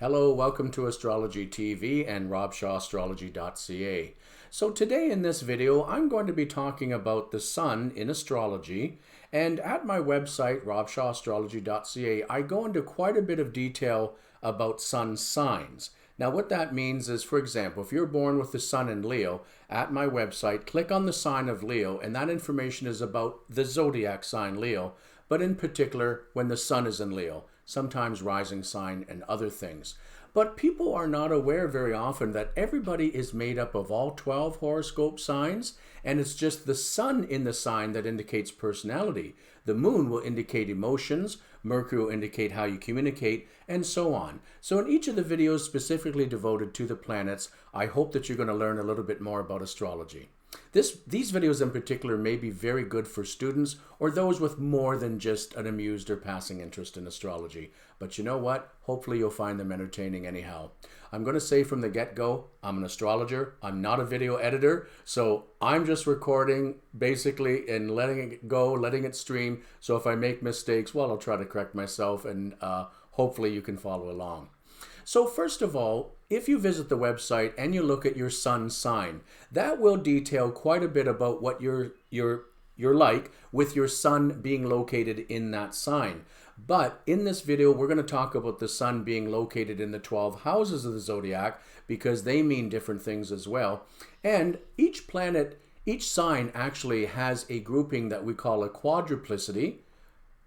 Hello, welcome to Astrology TV and robshawastrology.ca. So today in this video, I'm going to be talking about the sun in astrology. And at my website, robshawastrology.ca, I go into quite a bit of detail about sun signs. Now what that means is, for example, if you're born with the sun in Leo, at my website, click on the sign of Leo, and that information is about the zodiac sign Leo, but in particular when the sun is in Leo, sometimes rising sign and other things. But people are not aware very often that everybody is made up of all 12 horoscope signs, and it's just the sun in the sign that indicates personality. The moon will indicate emotions, Mercury will indicate how you communicate, and so on. So in each of the videos specifically devoted to the planets, I hope that you're going to learn a little bit more about astrology. These videos in particular may be very good for students or those with more than just an amused or passing interest in astrology. But you know what? Hopefully you'll find them entertaining anyhow. I'm going to say from the get-go, I'm an astrologer. I'm not a video editor. So I'm just recording basically and letting it go, letting it stream. So if I make mistakes, well, I'll try to correct myself and hopefully you can follow along. So first of all, if you visit the website and you look at your sun sign, that will detail quite a bit about what you're like with your sun being located in that sign. But in this video, we're going to talk about the sun being located in the 12 houses of the zodiac because they mean different things as well. And each planet, each sign actually has a grouping that we call a quadruplicity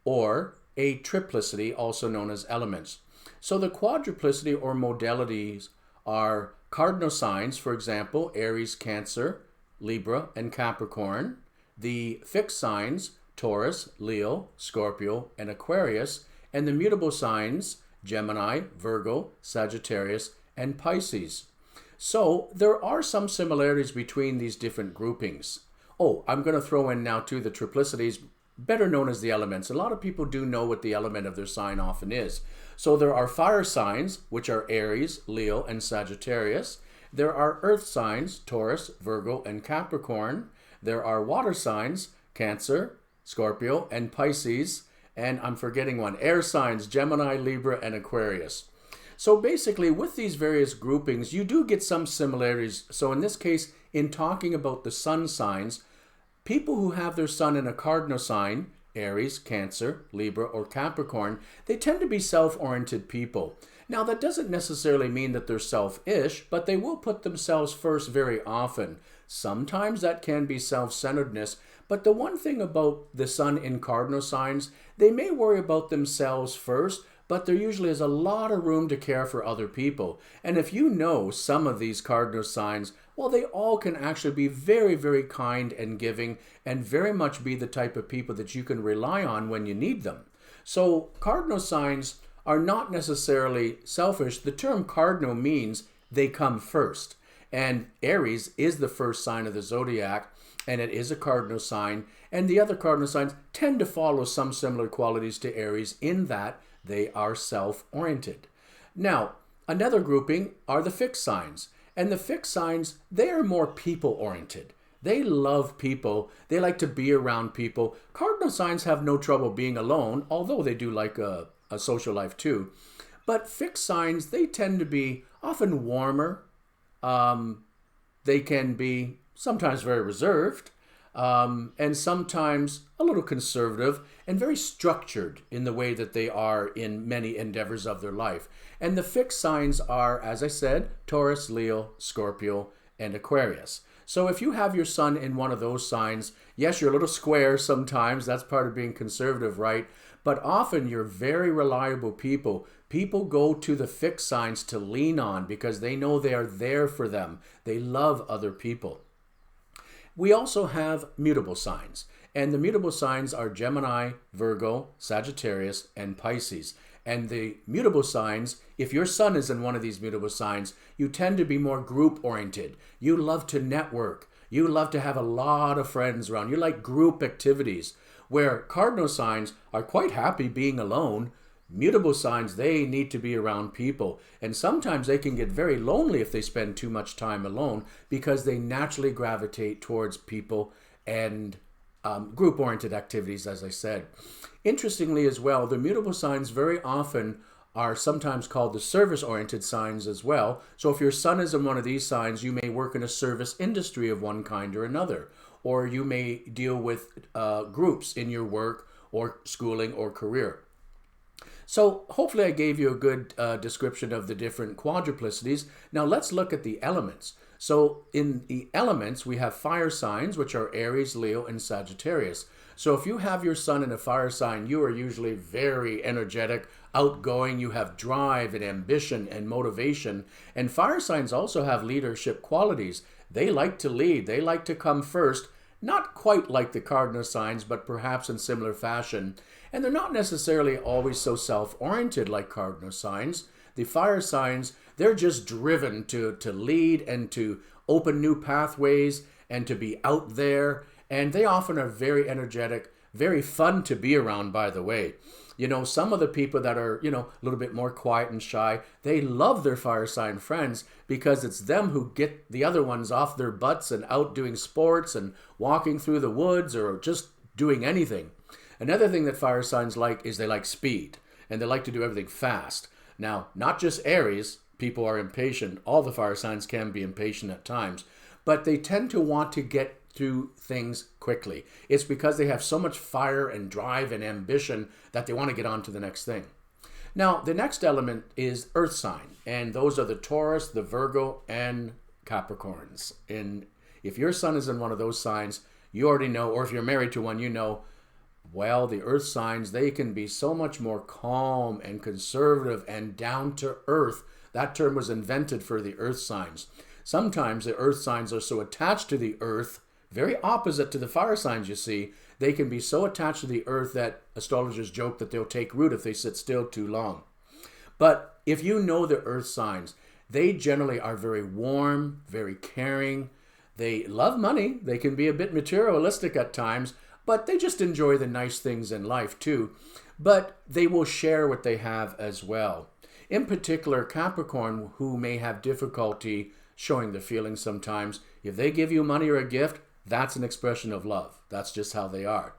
or a triplicity, also known as elements. So the quadruplicity or modalities are cardinal signs, for example, Aries, Cancer, Libra, and Capricorn. The fixed signs, Taurus, Leo, Scorpio, and Aquarius. And the mutable signs, Gemini, Virgo, Sagittarius, and Pisces. So there are some similarities between these different groupings. Oh, I'm going to throw in now too the triplicities, better known as the elements. A lot of people do know what the element of their sign often is. So there are fire signs, which are Aries, Leo, and Sagittarius. There are earth signs, Taurus, Virgo, and Capricorn. There are water signs, Cancer, Scorpio, and Pisces. And I'm forgetting one, air signs, Gemini, Libra, and Aquarius. So basically, with these various groupings, you do get some similarities. So in this case, in talking about the sun signs, people who have their sun in a cardinal sign, Aries, Cancer, Libra, or Capricorn, they tend to be self-oriented people. Now, that doesn't necessarily mean that they're selfish, but they will put themselves first very often. Sometimes that can be self-centeredness, but the one thing about the sun in cardinal signs, they may worry about themselves first, but there usually is a lot of room to care for other people. And if you know some of these cardinal signs, well, they all can actually be very, very kind and giving and very much be the type of people that you can rely on when you need them. So cardinal signs are not necessarily selfish. The term cardinal means they come first. And Aries is the first sign of the zodiac, and it is a cardinal sign. And the other cardinal signs tend to follow some similar qualities to Aries in that they are self-oriented. Now, another grouping are the fixed signs. And the fixed signs, they are more people-oriented. They love people. They like to be around people. Cardinal signs have no trouble being alone, although they do like a social life too. But fixed signs, they tend to be often warmer. They can be sometimes very reserved. And sometimes a little conservative and very structured in the way that they are in many endeavors of their life. And the fixed signs are, as I said, Taurus, Leo, Scorpio, and Aquarius. So if you have your sun in one of those signs, yes, you're a little square sometimes. That's part of being conservative, right? But often you're very reliable people. People go to the fixed signs to lean on because they know they are there for them. They love other people. We also have mutable signs, and the mutable signs are Gemini, Virgo, Sagittarius, and Pisces. And the mutable signs, if your sun is in one of these mutable signs, you tend to be more group-oriented. You love to network. You love to have a lot of friends around. You like group activities, where cardinal signs are quite happy being alone. Mutable signs, they need to be around people. And sometimes they can get very lonely if they spend too much time alone because they naturally gravitate towards people and group-oriented activities, as I said. Interestingly as well, the mutable signs very often are sometimes called the service-oriented signs as well. So if your sun is in one of these signs, you may work in a service industry of one kind or another, or you may deal with groups in your work or schooling or career. So hopefully I gave you a good description of the different quadruplicities. Now let's look at the elements. So in the elements, we have fire signs, which are Aries, Leo, and Sagittarius. So if you have your sun in a fire sign, you are usually very energetic, outgoing, you have drive and ambition and motivation. And fire signs also have leadership qualities. They like to lead, they like to come first, not quite like the cardinal signs, but perhaps in similar fashion. And they're not necessarily always so self-oriented like cardinal signs. The fire signs, they're just driven to lead and to open new pathways and to be out there. And they often are very energetic, very fun to be around, by the way. You know, some of the people that are, a little bit more quiet and shy, they love their fire sign friends because it's them who get the other ones off their butts and out doing sports and walking through the woods or just doing anything. Another thing that fire signs like is they like speed and they like to do everything fast. Now, not just Aries, people are impatient. All the fire signs can be impatient at times, but they tend to want to get through things quickly. It's because they have so much fire and drive and ambition that they want to get on to the next thing. Now, the next element is earth sign, and those are the Taurus, the Virgo, and Capricorns. And if your sun is in one of those signs, you already know, or if you're married to one, you know, well, the earth signs, they can be so much more calm and conservative and down to earth. That term was invented for the earth signs. Sometimes the earth signs are so attached to the earth, very opposite to the fire signs, you see. They can be so attached to the earth that astrologers joke that they'll take root if they sit still too long. But if you know the earth signs, they generally are very warm, very caring. They love money. They can be a bit materialistic at times, but they just enjoy the nice things in life too. But they will share what they have as well. In particular, Capricorn, who may have difficulty showing their feelings sometimes, if they give you money or a gift, that's an expression of love. That's just how they are.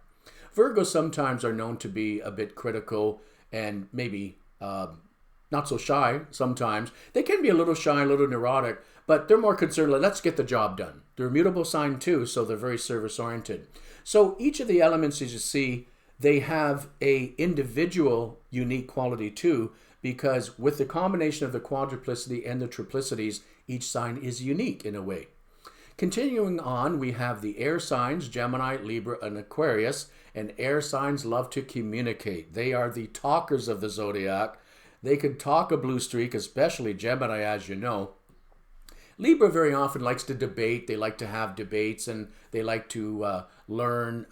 Virgos sometimes are known to be a bit critical and maybe not so shy sometimes. They can be a little shy, a little neurotic, but they're more concerned, like, let's get the job done. They're a mutable sign too, so they're very service-oriented. So each of the elements, as you see, they have a individual unique quality too, because with the combination of the quadruplicity and the triplicities, each sign is unique in a way. Continuing on, we have the air signs, Gemini, Libra, and Aquarius. And air signs love to communicate. They are the talkers of the zodiac. They can talk a blue streak, especially Gemini, as you know. Libra very often likes to debate. They like to have debates and they like to learn.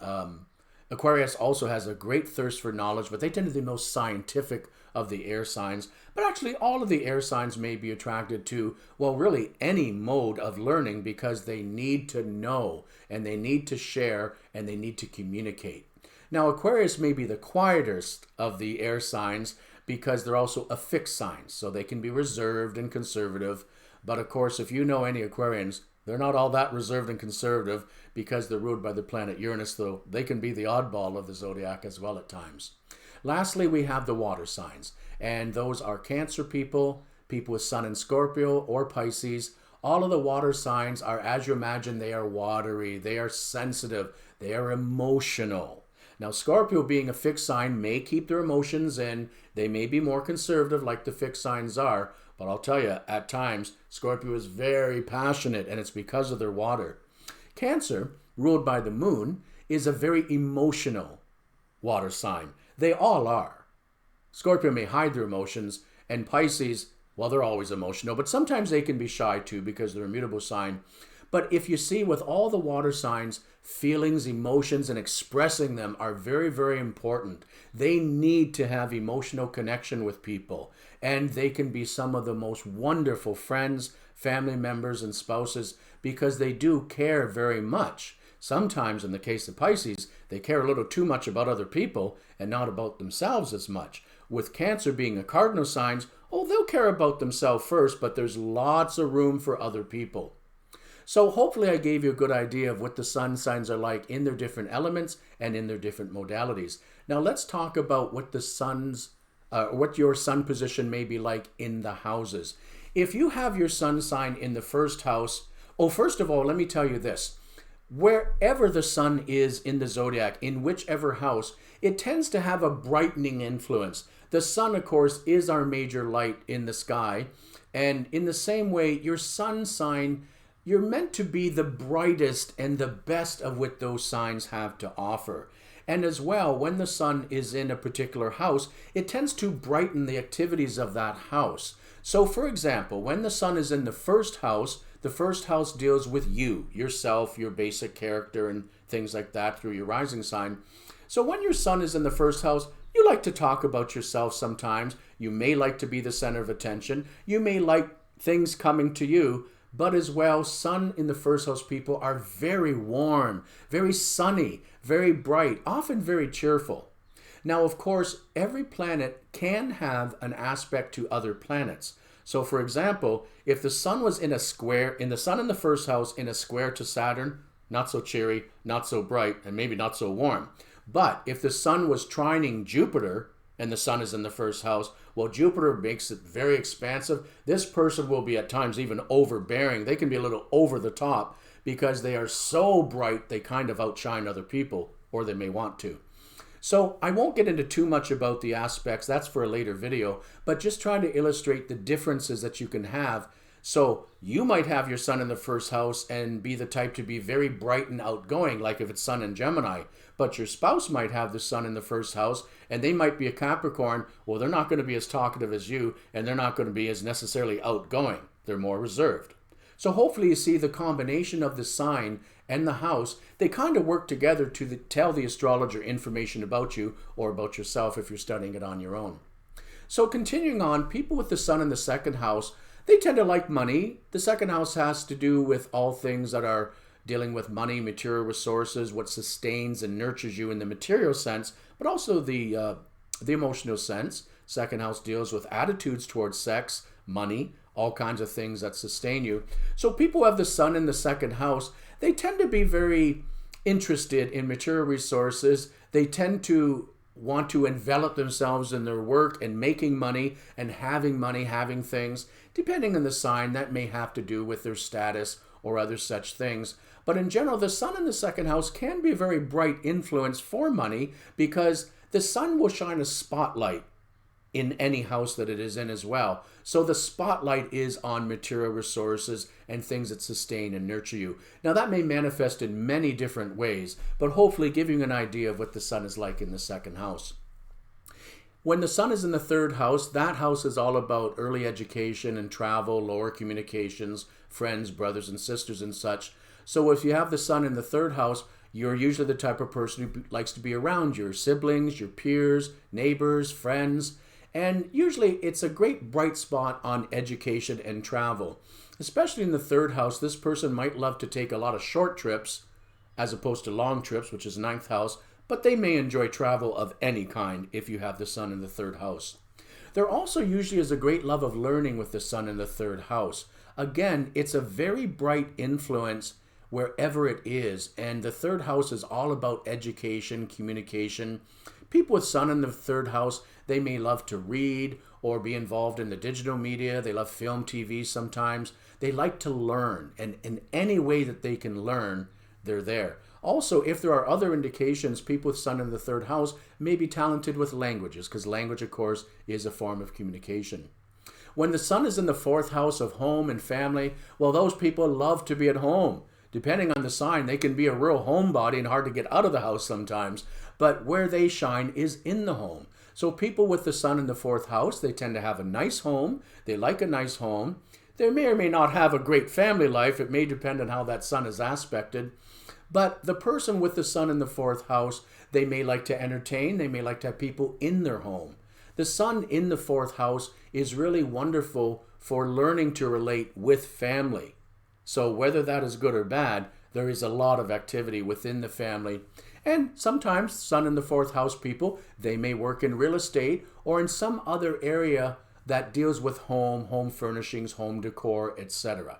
Aquarius also has a great thirst for knowledge, but they tend to be the most scientific of the air signs. But actually, all of the air signs may be attracted to, well, really any mode of learning because they need to know and they need to share and they need to communicate. Now, Aquarius may be the quietest of the air signs because they're also a fixed sign, so they can be reserved and conservative. But of course, if you know any Aquarians, they're not all that reserved and conservative because they're ruled by the planet Uranus, though they can be the oddball of the zodiac as well at times. Lastly, we have the water signs, and those are Cancer people, people with Sun in Scorpio or Pisces. All of the water signs are, as you imagine, they are watery, they are sensitive, they are emotional. Now, Scorpio being a fixed sign may keep their emotions in. They may be more conservative like the fixed signs are, but I'll tell you, at times, Scorpio is very passionate, and it's because of their water. Cancer, ruled by the moon, is a very emotional water sign. They all are. Scorpio may hide their emotions, and Pisces, well, they're always emotional, but sometimes they can be shy too because they're a mutable sign. But if you see with all the water signs, feelings, emotions, and expressing them are very, very important. They need to have emotional connection with people, and they can be some of the most wonderful friends, family members, and spouses because they do care very much. Sometimes, in the case of Pisces, they care a little too much about other people and not about themselves as much. With Cancer being a cardinal signs, oh, they'll care about themselves first, but there's lots of room for other people. So hopefully I gave you a good idea of what the sun signs are like in their different elements and in their different modalities. Now let's talk about what the sun's what your sun position may be like in the houses. If you have your sun sign in the first house, oh, first of all, let me tell you this. Wherever the sun is in the zodiac, in whichever house, it tends to have a brightening influence. The sun, of course, is our major light in the sky. And in the same way, your sun sign, you're meant to be the brightest and the best of what those signs have to offer. And as well, when the sun is in a particular house, it tends to brighten the activities of that house. So for example, when the sun is in the first house deals with you, yourself, your basic character and things like that through your rising sign. So when your sun is in the first house, you like to talk about yourself sometimes. You may like to be the center of attention. You may like things coming to you. But as well, sun in the first house people are very warm, very sunny, very bright, often very cheerful. Now, of course, every planet can have an aspect to other planets. So for example, if the sun was in a square, the sun in the first house in a square to Saturn, not so cheery, not so bright, and maybe not so warm. But if the sun was trining Jupiter, and the sun is in the first house, well, Jupiter makes it very expansive. This person will be at times even overbearing. They can be a little over the top because they are so bright, they kind of outshine other people, or they may want to. So I won't get into too much about the aspects. That's for a later video, but just trying to illustrate the differences that you can have. So you might have your sun in the first house and be the type to be very bright and outgoing, like if it's sun in Gemini. But your spouse might have the sun in the first house and they might be a Capricorn. Well, they're not going to be as talkative as you, and they're not going to be as necessarily outgoing. They're more reserved. So hopefully you see the combination of the sign and the house, they kind of work together to tell the astrologer information about you or about yourself if you're studying it on your own. So continuing on, people with the sun in the second house, they tend to like money. The second house has to do with all things that are dealing with money, material resources, what sustains and nurtures you in the material sense, but also the emotional sense. Second house deals with attitudes towards sex, money, all kinds of things that sustain you. So people who have the sun in the second house, they tend to be very interested in material resources. They tend to want to envelop themselves in their work and making money, having things. Depending on the sign, that may have to do with their status or other such things. But in general, the sun in the second house can be a very bright influence for money because the sun will shine a spotlight in any house that it is in as well. So the spotlight is on material resources and things that sustain and nurture you. Now that may manifest in many different ways, but hopefully giving you an idea of what the sun is like in the second house. When the sun is in the third house, that house is all about early education and travel, lower communications, friends, brothers and sisters and such. So if you have the sun in the third house, you're usually the type of person who likes to be around your siblings, your peers, neighbors, friends. And usually it's a great bright spot on education and travel. Especially in the third house, this person might love to take a lot of short trips as opposed to long trips, which is ninth house, but they may enjoy travel of any kind if you have the sun in the third house. There also usually is a great love of learning with the sun in the third house. Again, it's a very bright influence wherever it is, and the third house is all about education, communication. People with sun in the third house, they may love to read or be involved in the digital media. They love film, TV sometimes. They like to learn, and in any way that they can learn, they're there. Also, if there are other indications, people with sun in the third house may be talented with languages, because language, of course, is a form of communication. When the sun is in the fourth house of home and family, well, those people love to be at home. Depending on the sign, they can be a real homebody and hard to get out of the house sometimes, but where they shine is in the home. So people with the sun in the fourth house, they tend to have a nice home. They like a nice home. They may or may not have a great family life. It may depend on how that sun is aspected. But the person with the sun in the fourth house, they may like to entertain. They may like to have people in their home. The sun in the fourth house is really wonderful for learning to relate with family. So whether that is good or bad, there is a lot of activity within the family. And sometimes sun in the fourth house people, they may work in real estate or in some other area that deals with home furnishings, home decor, etc.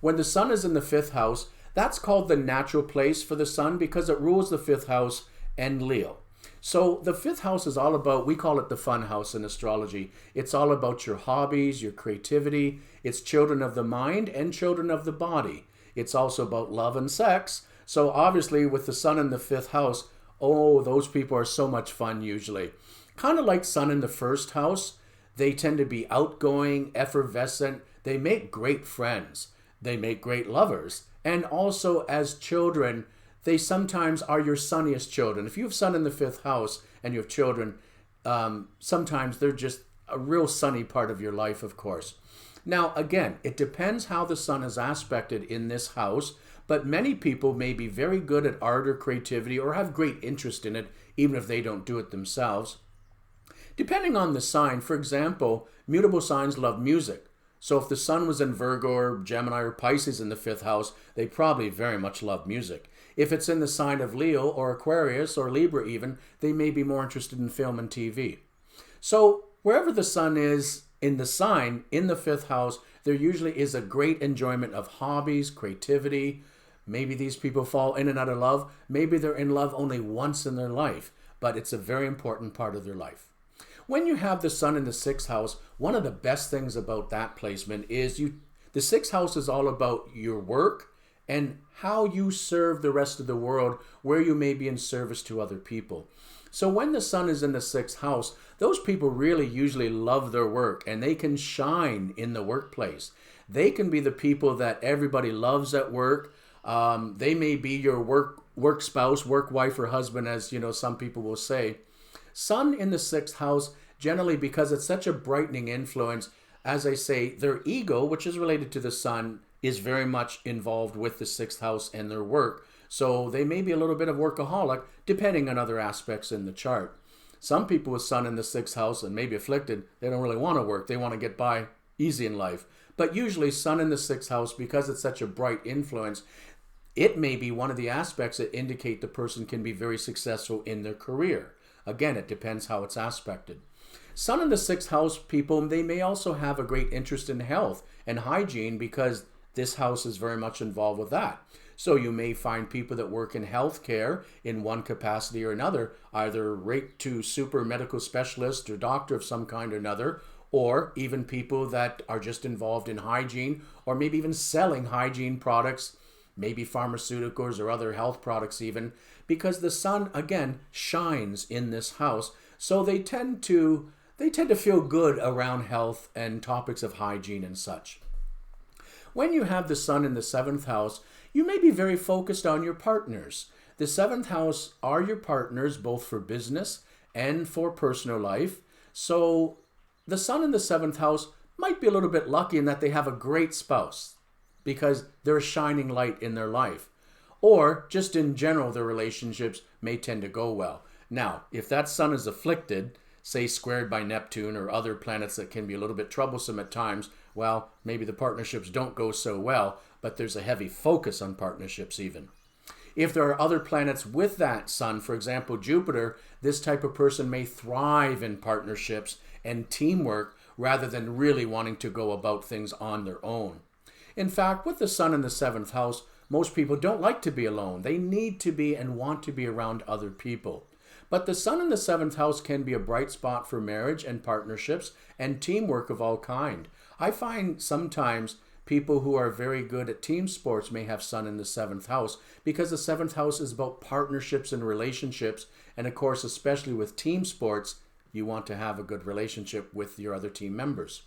When the sun is in the fifth house, that's called the natural place for the sun because it rules the fifth house and Leo. So the fifth house is all about, we call it the fun house in astrology. It's all about your hobbies, your creativity. It's children of the mind and children of the body. It's also about love and sex. So obviously with the sun in the fifth house, oh, those people are so much fun usually. Kind of like sun in the first house. They tend to be outgoing, effervescent. They make great friends. They make great lovers. And also as children, they sometimes are your sunniest children. If you have sun in the fifth house and you have children, sometimes they're just a real sunny part of your life, of course. Now, again, it depends how the sun is aspected in this house, but many people may be very good at art or creativity or have great interest in it, even if they don't do it themselves. Depending on the sign, for example, mutable signs love music. So if the sun was in Virgo or Gemini or Pisces in the fifth house, they probably very much love music. If it's in the sign of Leo or Aquarius or Libra even, they may be more interested in film and TV. So wherever the sun is in the sign, in the fifth house, there usually is a great enjoyment of hobbies, creativity. Maybe these people fall in and out of love. Maybe they're in love only once in their life, but it's a very important part of their life. When you have the sun in the sixth house, one of the best things about that placement is the sixth house is all about your work and how you serve the rest of the world, where you may be in service to other people. So when the sun is in the sixth house, those people really usually love their work and they can shine in the workplace. They can be the people that everybody loves at work. They may be your work spouse, work wife or husband, as some people will say. Sun in the sixth house, generally because it's such a brightening influence, as I say, their ego, which is related to the sun, is very much involved with the sixth house and their work. So they may be a little bit of workaholic, depending on other aspects in the chart. Some people with sun in the sixth house and maybe afflicted, they don't really want to work. They want to get by easy in life. But usually sun in the sixth house, because it's such a bright influence, it may be one of the aspects that indicate the person can be very successful in their career. Again, it depends how it's aspected. Sun in the sixth house people, they may also have a great interest in health and hygiene because this house is very much involved with that. So you may find people that work in healthcare in one capacity or another, either right to super medical specialist or doctor of some kind or another, or even people that are just involved in hygiene or maybe even selling hygiene products, maybe pharmaceuticals or other health products even, because the sun, again, shines in this house. So they tend to feel good around health and topics of hygiene and such. When you have the sun in the seventh house, you may be very focused on your partners. The seventh house are your partners, both for business and for personal life. So the sun in the seventh house might be a little bit lucky in that they have a great spouse because they're a shining light in their life. Or just in general, their relationships may tend to go well. Now, if that sun is afflicted, say squared by Neptune or other planets that can be a little bit troublesome at times, well, maybe the partnerships don't go so well, but there's a heavy focus on partnerships even. If there are other planets with that sun, for example, Jupiter, this type of person may thrive in partnerships and teamwork rather than really wanting to go about things on their own. In fact, with the sun in the seventh house, most people don't like to be alone. They need to be and want to be around other people. But the sun in the seventh house can be a bright spot for marriage and partnerships and teamwork of all kind. I find sometimes people who are very good at team sports may have sun in the seventh house because the seventh house is about partnerships and relationships. And of course, especially with team sports, you want to have a good relationship with your other team members.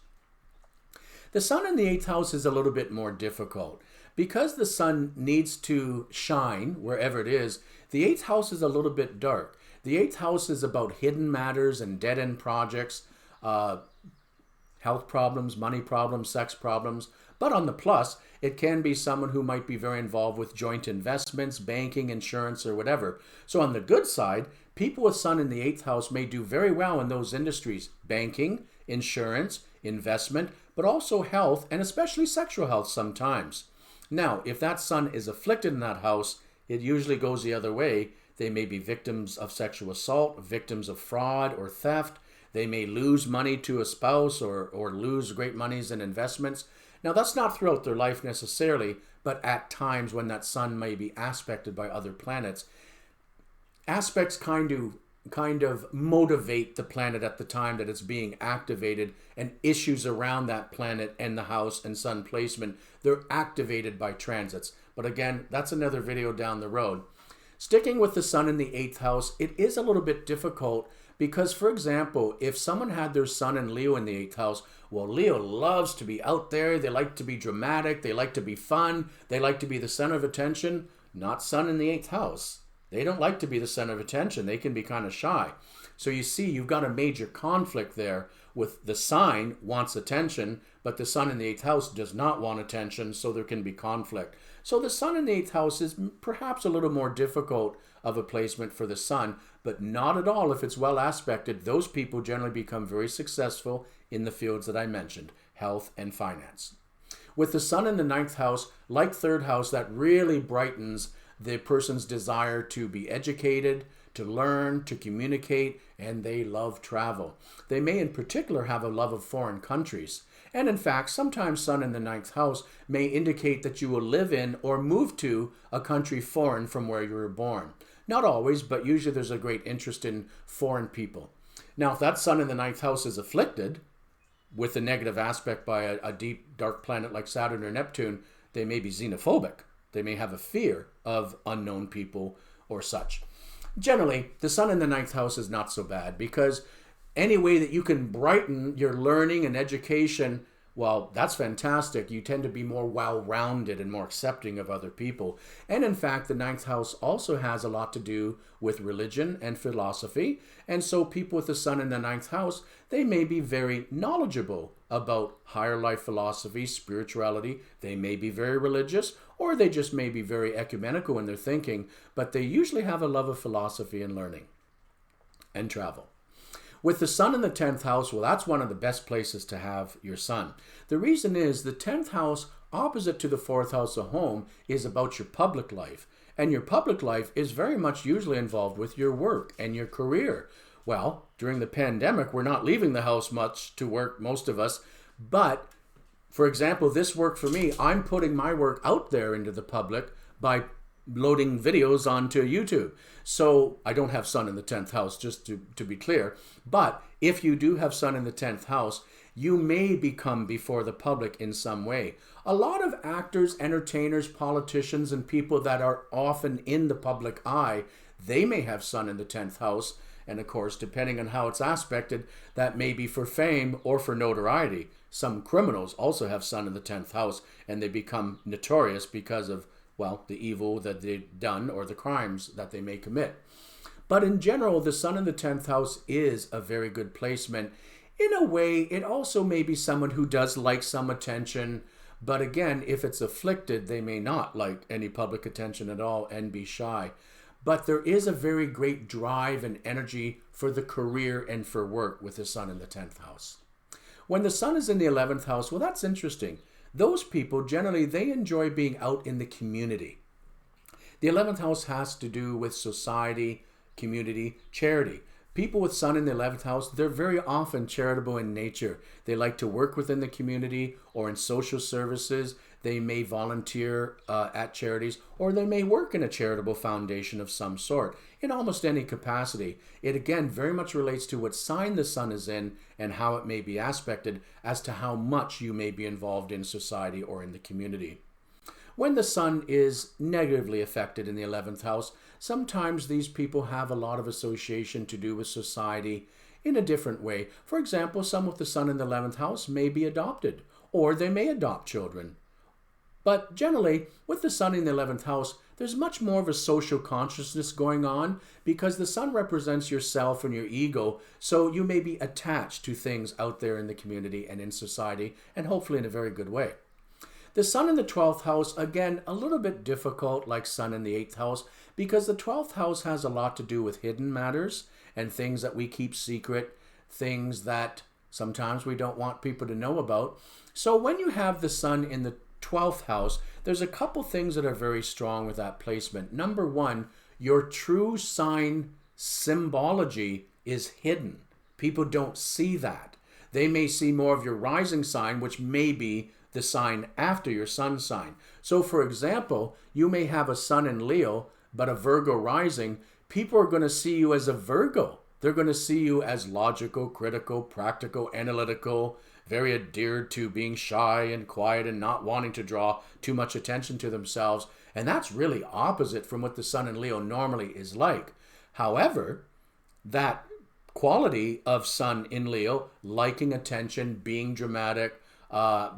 The sun in the eighth house is a little bit more difficult. Because the sun needs to shine wherever it is, the eighth house is a little bit dark. The eighth house is about hidden matters and dead-end projects, health problems, money problems, sex problems. But on the plus, it can be someone who might be very involved with joint investments, banking, insurance, or whatever. So on the good side, people with sun in the eighth house may do very well in those industries: banking, insurance, investment, but also health, and especially sexual health sometimes. Now, if that sun is afflicted in that house, it usually goes the other way. They may be victims of sexual assault, victims of fraud or theft. They may lose money to a spouse or lose great monies in investments. Now, that's not throughout their life necessarily, but at times when that sun may be aspected by other planets. Aspects kind of kind of motivate the planet at the time that it's being activated, and issues around that planet and the house and sun placement, they're activated by transits. But again, that's another video down the road. Sticking with the sun in the 8th house, it is a little bit difficult because, for example, if someone had their sun in Leo in the 8th house, well, Leo loves to be out there. They like to be dramatic. They like to be fun. They like to be the center of attention. Not sun in the 8th house. They don't like to be the center of attention. They can be kind of shy. So you see, you've got a major conflict there with the sign wants attention, but the sun in the 8th house does not want attention, so there can be conflict. So the sun in the 8th house is perhaps a little more difficult of a placement for the sun, but not at all if it's well aspected. Those people generally become very successful in the fields that I mentioned, health and finance. With the sun in the 9th house, like 3rd house, that really brightens the person's desire to be educated, to learn, to communicate, and they love travel. They may in particular have a love of foreign countries. And in fact, sometimes sun in the 9th house may indicate that you will live in or move to a country foreign from where you were born. Not always, but usually there's a great interest in foreign people. Now, if that sun in the 9th house is afflicted with a negative aspect by a deep, dark planet like Saturn or Neptune, they may be xenophobic. They may have a fear of unknown people or such. Generally, the sun in the 9th house is not so bad because any way that you can brighten your learning and education, well, that's fantastic. You tend to be more well-rounded and more accepting of other people. And in fact, the 9th house also has a lot to do with religion and philosophy. And so people with the sun in the 9th house, they may be very knowledgeable about higher life philosophy, spirituality. They may be very religious, or they just may be very ecumenical in their thinking, but they usually have a love of philosophy and learning and travel. With the sun in the 10th house, well, that's one of the best places to have your sun. The reason is the 10th house, opposite to the 4th house of home, is about your public life. And your public life is very much usually involved with your work and your career. Well, during the pandemic, we're not leaving the house much to work, most of us. But, for example, this work for me, I'm putting my work out there into the public by loading videos onto YouTube. So I don't have sun in the 10th house, just to be clear. But if you do have sun in the 10th house, you may become before the public in some way. A lot of actors, entertainers, politicians, and people that are often in the public eye, they may have sun in the 10th house. And of course, depending on how it's aspected, that may be for fame or for notoriety. Some criminals also have sun in the 10th house, and they become notorious because of, well, the evil that they've done or the crimes that they may commit. But in general, the sun in the 10th house is a very good placement. In a way, it also may be someone who does like some attention, but again, if it's afflicted, they may not like any public attention at all and be shy. But there is a very great drive and energy for the career and for work with the sun in the 10th house. When the sun is in the 11th house, well, that's interesting. Those people, generally, they enjoy being out in the community. The 11th house has to do with society, community, charity. People with sun in the 11th house, they're very often charitable in nature. They like to work within the community or in social services. They may volunteer at charities, or they may work in a charitable foundation of some sort, in almost any capacity. It again very much relates to what sign the sun is in and how it may be aspected as to how much you may be involved in society or in the community. When the sun is negatively affected in the 11th house, sometimes these people have a lot of association to do with society in a different way. For example, some with the sun in the 11th house may be adopted, or they may adopt children. But generally, with the sun in the 11th house, there's much more of a social consciousness going on because the sun represents yourself and your ego, so you may be attached to things out there in the community and in society, and hopefully in a very good way. The sun in the 12th house, again, a little bit difficult like sun in the 8th house because the 12th house has a lot to do with hidden matters and things that we keep secret, things that sometimes we don't want people to know about. So when you have the sun in the 12th house, there's a couple things that are very strong with that placement. Number one, your true sign symbology is hidden. People don't see that. They may see more of your rising sign, which may be the sign after your sun sign. So for example, you may have a sun in Leo, but a Virgo rising. people are going to see you as a Virgo. They're going to see you as logical, critical, practical, analytical, very adhered to being shy and quiet and not wanting to draw too much attention to themselves. And that's really opposite from what the Sun in Leo normally is like. However, that quality of Sun in Leo, liking attention, being dramatic,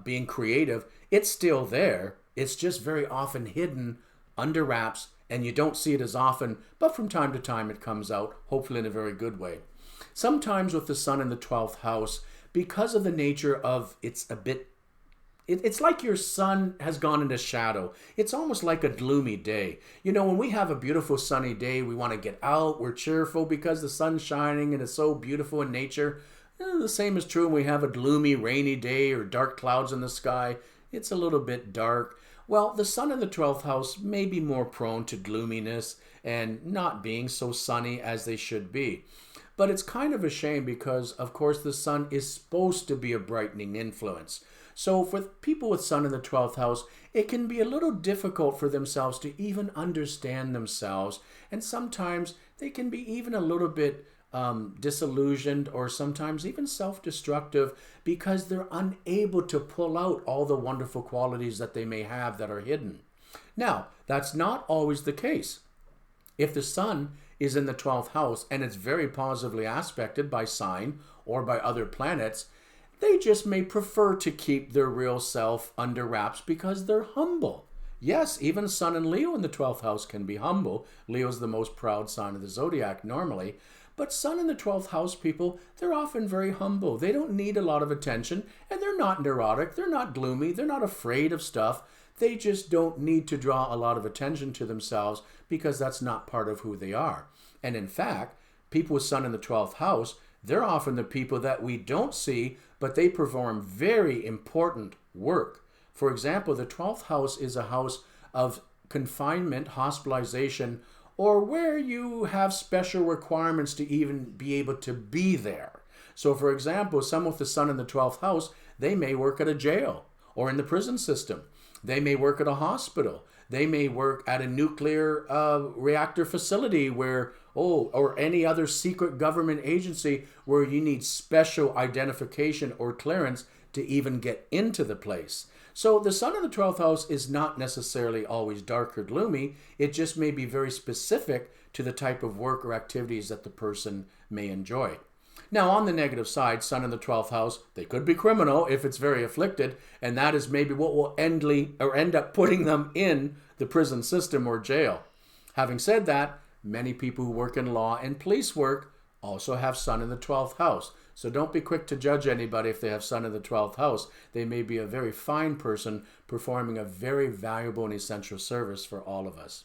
being creative, it's still there. It's just very often hidden under wraps, and you don't see it as often, but from time to time it comes out, hopefully in a very good way. Sometimes with the Sun in the 12th house, because of the nature of it's like your Sun has gone into shadow. It's almost like a gloomy day. You know, when we have a beautiful sunny day, we want to get out, we're cheerful because the sun's shining and it's so beautiful in nature. The same is true when we have a gloomy, rainy day or dark clouds in the sky. It's a little bit dark. Well, the Sun in the 12th house may be more prone to gloominess and not being so sunny as they should be. But it's kind of a shame because, of course, the Sun is supposed to be a brightening influence. So for people with Sun in the 12th house, it can be a little difficult for themselves to even understand themselves. And sometimes they can be even a little bit disillusioned or sometimes even self-destructive because they're unable to pull out all the wonderful qualities that they may have that are hidden. Now, that's not always the case. If the Sun is in the 12th house and it's very positively aspected by sign or by other planets, they just may prefer to keep their real self under wraps because they're humble. Yes, even Sun and Leo in the 12th house can be humble. Leo's the most proud sign of the zodiac normally. But Sun in the 12th house people, they're often very humble. They don't need a lot of attention, and they're not neurotic, they're not gloomy, they're not afraid of stuff. They just don't need to draw a lot of attention to themselves because that's not part of who they are. And in fact, people with Sun in the 12th house, they're often the people that we don't see, but they perform very important work. For example, the 12th house is a house of confinement, hospitalization, or where you have special requirements to even be able to be there. So for example, some with the Sun in the 12th house, they may work at a jail or in the prison system. They may work at a hospital. They may work at a nuclear reactor facility or any other secret government agency where you need special identification or clearance to even get into the place. So the Sun in the 12th house is not necessarily always dark or gloomy. It just may be very specific to the type of work or activities that the person may enjoy. Now, on the negative side, Sun in the 12th house, they could be criminal if it's very afflicted, and that is maybe what will end up putting them in the prison system or jail. Having said that, many people who work in law and police work also have Sun in the 12th house. So don't be quick to judge anybody if they have Sun in the 12th house. They may be a very fine person performing a very valuable and essential service for all of us.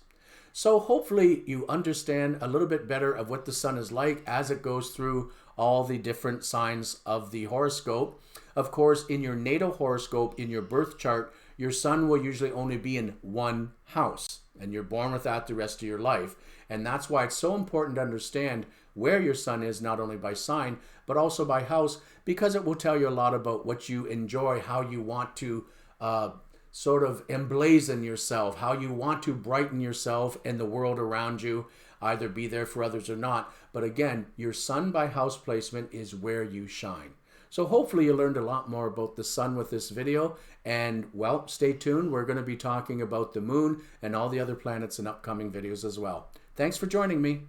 So hopefully you understand a little bit better of what the Sun is like as it goes through all the different signs of the horoscope. Of course, in your natal horoscope, in your birth chart, your Sun will usually only be in one house, and you're born with that the rest of your life. And that's why it's so important to understand where your Sun is, not only by sign, but also by house, because it will tell you a lot about what you enjoy, how you want to sort of emblazon yourself, how you want to brighten yourself and the world around you, either be there for others or not. But again, your Sun by house placement is where you shine. So hopefully you learned a lot more about the Sun with this video. And well, stay tuned. We're going to be talking about the Moon and all the other planets in upcoming videos as well. Thanks for joining me.